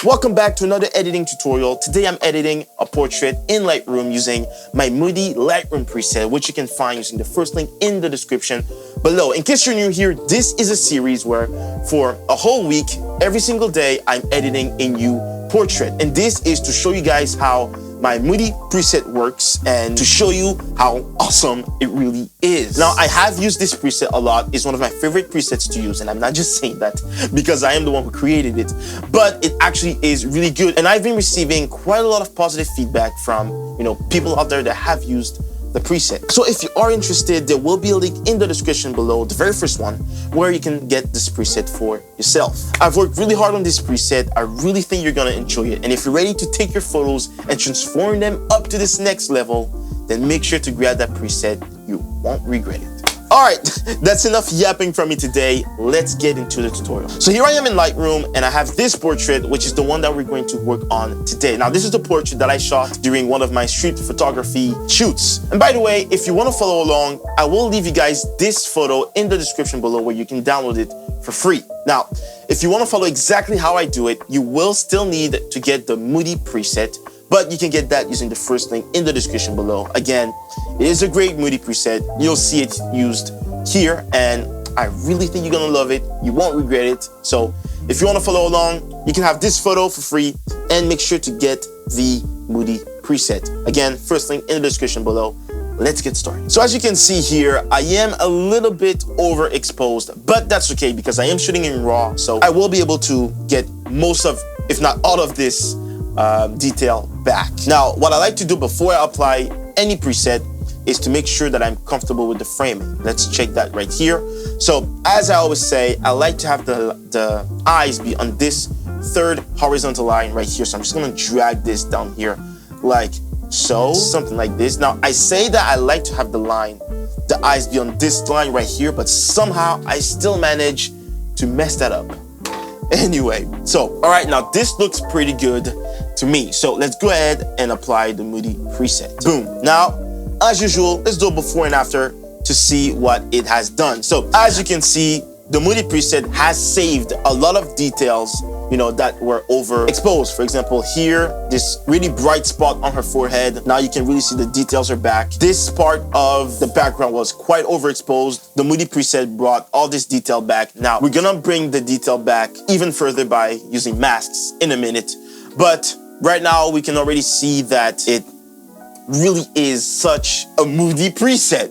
Welcome back to another editing tutorial. Today I'm editing a portrait in Lightroom using my Moody Lightroom preset, which you can find using the first link in the description below. In case you're new here, this is a series where for a whole week, every single day, I'm editing a new portrait. And this is to show you guys how my Moody preset works and to show you how awesome it really is. Now, I have used this preset a lot. It's one of my favorite presets to use, and I'm not just saying that because I am the one who created it, but it actually is really good. And I've been receiving quite a lot of positive feedback from, people out there that have used the preset. So if you are interested, there will be a link in the description below, the very first one, where you can get this preset for yourself. I've worked really hard on this preset. I really think you're gonna enjoy it. And if you're ready to take your photos and transform them up to this next level, then make sure to grab that preset. You won't regret it. All right, that's enough yapping from me today. Let's get into the tutorial. So here I am in Lightroom, and I have this portrait, which is the one that we're going to work on today. Now, this is the portrait that I shot during one of my street photography shoots. And by the way, if you want to follow along, I will leave you guys this photo in the description below where you can download it for free. Now, if you want to follow exactly how I do it, you will still need to get the Moody preset, but you can get that using the first link in the description below. Again, it is a great Moody preset. You'll see it used here, and I really think you're gonna love it. You won't regret it. So if you wanna follow along, you can have this photo for free, and make sure to get the Moody preset. Again, first link in the description below. Let's get started. So as you can see here, I am a little bit overexposed, but that's okay because I am shooting in RAW, so I will be able to get most of, if not all of this detail back. Now, what I like to do before I apply any preset is to make sure that I'm comfortable with the framing. Let's check that right here. So as I always say, I like to have the eyes be on this third horizontal line right here. So I'm just gonna drag this down here like so, something like this. Now, I say that I like to have the eyes be on this line right here, but somehow I still manage to mess that up. Anyway, so, all right, now this looks pretty good to me. So let's go ahead and apply the Moody preset. Boom. Now, as usual, let's do a before and after to see what it has done. So as you can see, the Moody preset has saved a lot of details, that were overexposed. For example, here, this really bright spot on her forehead. Now you can really see the details are back. This part of the background was quite overexposed. The Moody preset brought all this detail back. Now we're gonna bring the detail back even further by using masks in a minute. But right now we can already see that it really is such a Moody preset.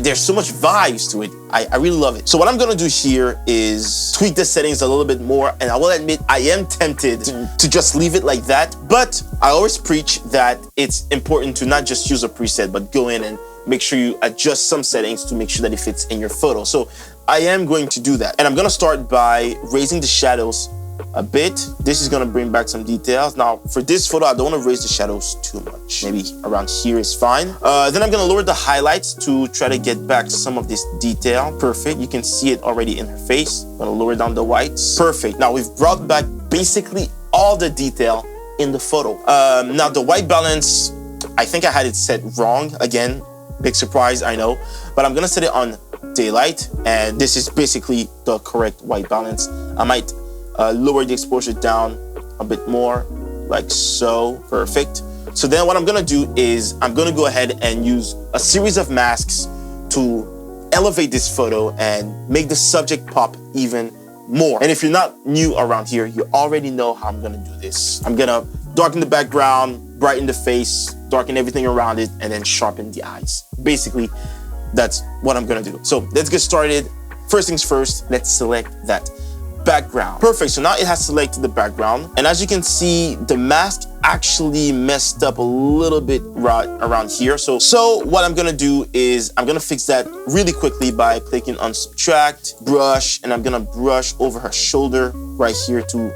There's so much vibes to it. I really love it. So what I'm gonna do here is tweak the settings a little bit more, and I will admit I am tempted to just leave it like that, but I always preach that it's important to not just use a preset, but go in and make sure you adjust some settings to make sure that it fits in your photo. So I am going to do that. And I'm gonna start by raising the shadows a bit. This is gonna bring back some details. Now, for this photo, I don't wanna raise the shadows too much. Maybe around here is fine. Then I'm gonna lower the highlights to try to get back some of this detail. Perfect, you can see it already in her face. I'm gonna lower down the whites. Perfect, now we've brought back basically all the detail in the photo. Now the white balance, I think I had it set wrong. Again, big surprise, I know. But I'm gonna set it on daylight, and this is basically the correct white balance. I might lower the exposure down a bit more, like so. Perfect. So then what I'm gonna do is I'm gonna go ahead and use a series of masks to elevate this photo and make the subject pop even more. And if you're not new around here, you already know how I'm gonna do this. I'm gonna darken the background, brighten the face, darken everything around it, and then sharpen the eyes. Basically, that's what I'm gonna do. So let's get started. First things first, let's select that background. Perfect, so now it has selected the background. And as you can see, the mask actually messed up a little bit right around here. So what I'm gonna do is I'm gonna fix that really quickly by clicking on subtract, brush, and I'm gonna brush over her shoulder right here to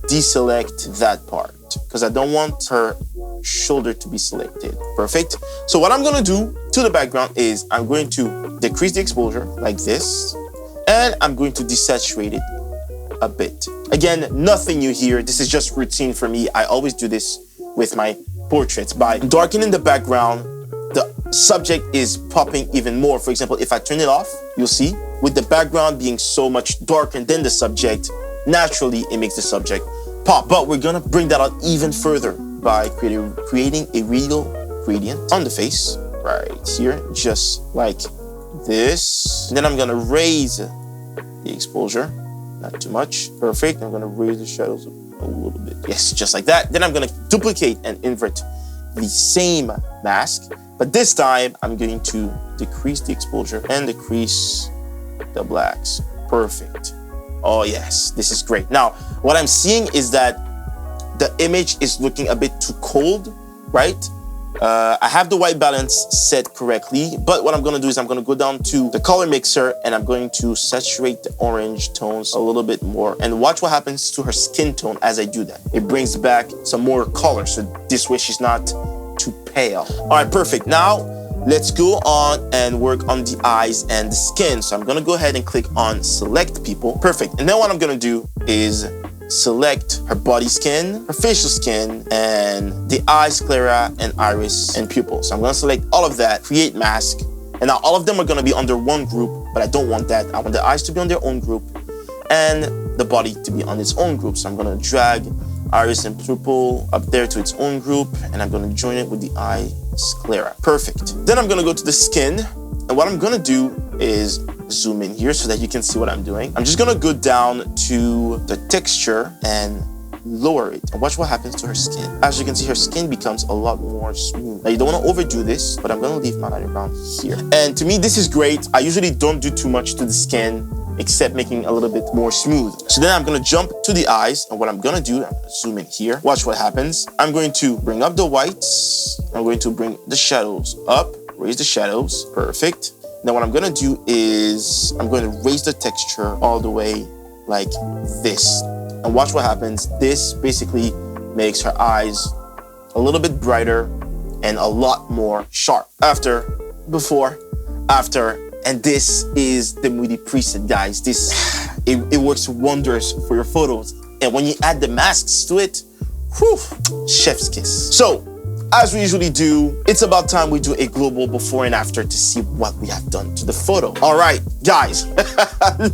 deselect that part because I don't want her shoulder to be selected. Perfect. So what I'm gonna do to the background is I'm going to decrease the exposure like this, and I'm going to desaturate it a bit. Again, nothing new here. This is just routine for me. I always do this with my portraits. By darkening the background, the subject is popping even more. For example, if I turn it off, you'll see with the background being so much darker than the subject, naturally it makes the subject pop. But we're gonna bring that out even further by creating a real gradient on the face right here, just like this. And then I'm gonna raise the exposure, not too much. Perfect. I'm gonna raise the shadows a little bit. Yes, just like that. Then I'm gonna duplicate and invert the same mask, but this time I'm going to decrease the exposure and decrease the blacks. Perfect. Oh yes, this is great. Now, what I'm seeing is that the image is looking a bit too cold, right? I have the white balance set correctly, but what I'm gonna do is I'm gonna go down to the color mixer and I'm going to saturate the orange tones a little bit more, and watch what happens to her skin tone as I do that. It brings back some more color, so this way she's not too pale. All right, perfect. Now, let's go on and work on the eyes and the skin. So I'm gonna go ahead and click on select people. Perfect. And then what I'm gonna do is select her body skin, her facial skin, and the eyes, sclera, and iris and pupil. So I'm gonna select all of that, create mask, and now all of them are gonna be under one group, but I don't want that. I want the eyes to be on their own group and the body to be on its own group. So I'm gonna drag iris and pupil up there to its own group, and I'm gonna join it with the eye sclera. Perfect. Then I'm gonna go to the skin, and what I'm gonna do is zoom in here so that you can see what I'm doing. I'm just gonna go down to the texture and lower it, and watch what happens to her skin. As you can see, her skin becomes a lot more smooth. Now, you don't want to overdo this, but I'm gonna leave mine around here. And to me, this is great. I usually don't do too much to the skin, except making a little bit more smooth. So then I'm gonna jump to the eyes, and what I'm gonna do, I'm gonna zoom in here. Watch what happens. I'm going to bring up the whites. I'm going to bring the shadows up, raise the shadows. Perfect. Now what I'm gonna do is I'm going to raise the texture all the way like this. And watch what happens. This basically makes her eyes a little bit brighter and a lot more sharp. After, before, after, and this is the Moody preset, guys. It works wonders for your photos. And when you add the masks to it, whew, chef's kiss. So, as we usually do, it's about time we do a global before and after to see what we have done to the photo. All right, guys,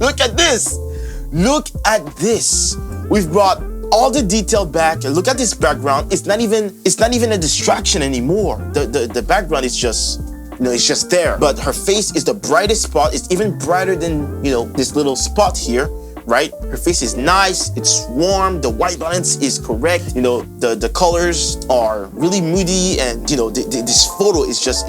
look at this. Look at this. We've brought all the detail back. Look at this background. It's not even a distraction anymore. The background is just, it's just there. But her face is the brightest spot. It's even brighter than, this little spot here, right? Her face is nice. It's warm. The white balance is correct. The colors are really moody, and this photo is just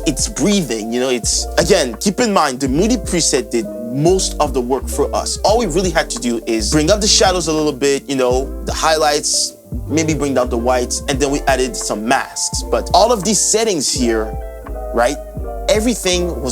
it's breathing. It's, again, keep in mind the Moody preset did most of the work for us. All we really had to do is bring up the shadows a little bit, the highlights, maybe bring down the whites, and then we added some masks. But all of these settings here, right?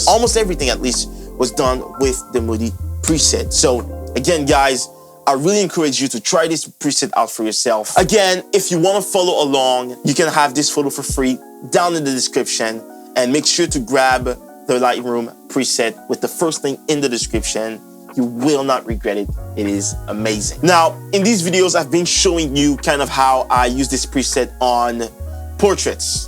Almost everything at least, was done with the Moody preset. So again, guys, I really encourage you to try this preset out for yourself. Again, if you want to follow along, you can have this photo for free down in the description, and make sure to grab the Lightroom preset with the first link in the description. You will not regret it. It is amazing. Now, in these videos, I've been showing you kind of how I use this preset on portraits,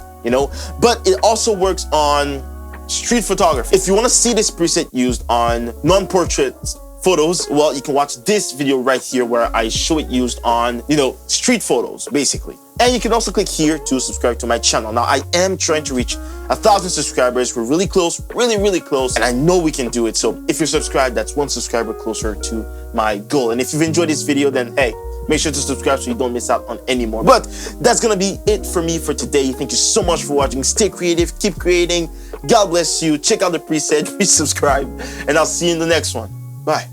but it also works on street photography. If you want to see this preset used on non-portrait photos, well, you can watch this video right here where I show it used on, street photos, basically. And you can also click here to subscribe to my channel. Now, I am trying to reach 1,000 subscribers. We're really close, really close, and I know we can do it. So if you're subscribed, that's one subscriber closer to my goal. And if you've enjoyed this video, then hey, make sure to subscribe so you don't miss out on any more. But that's gonna be it for me for today. Thank you so much for watching. Stay creative, keep creating. God bless you. Check out the preset, resubscribe, and I'll see you in the next one. Bye.